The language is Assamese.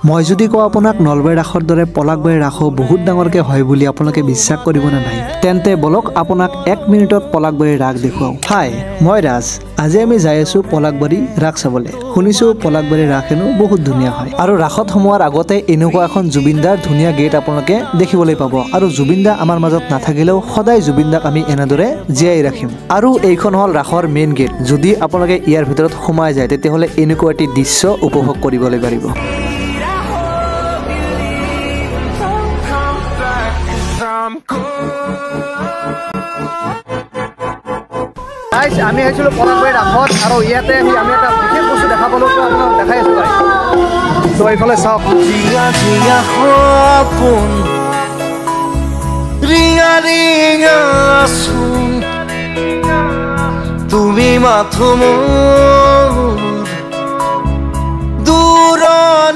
মই যদি কওঁ আপোনাক নলবাৰী ৰাসৰ দৰে পলাশবাৰী ৰাসো বহুত ডাঙৰকৈ হয় বুলি আপোনালোকে বিশ্বাস কৰিব নে নাই তেন্তে বলক আপোনাক 1 মিনিটত পলাশবাৰী ৰাস দেখুৱাও। হাই মই ৰাজ। আজি আমি যাই আছো পলাশবাৰী ৰাস চাবলৈ। শুনিছো পলাশবাৰী ৰাস হেনো বহুত ধুনীয়া হয় আৰু ৰাসত সোমোৱাৰ আগতে এনেকুৱা এখন জুবিনদাৰ ধুনীয়া গেট আপোনালোকে দেখিবলৈ পাব আৰু জুবিনদা আমাৰ মাজত নাথাকিলেও সদায় জুবিনদাক আমি এনেদৰে জীয়াই ৰাখিম। আৰু এইখন হ'ল ৰাসৰ মেইন গেট। যদি আপোনালোকে ইয়াৰ ভিতৰত সোমাই যায় তেতিয়াহ'লে এনেকুৱা এটি দৃশ্য উপভোগ কৰিবলৈ পাৰিব। আমি আহিছিলোঁ পলাশবাৰী ৰাসত আৰু ইয়াতে আহি আমি এটা বিশেষ বস্তু দেখা পালোঁ তো আপোনাক দেখাই আছোঁ গাইজ। তো এইফালে চাওক তুমি মাথো মোৰ দূৰৰ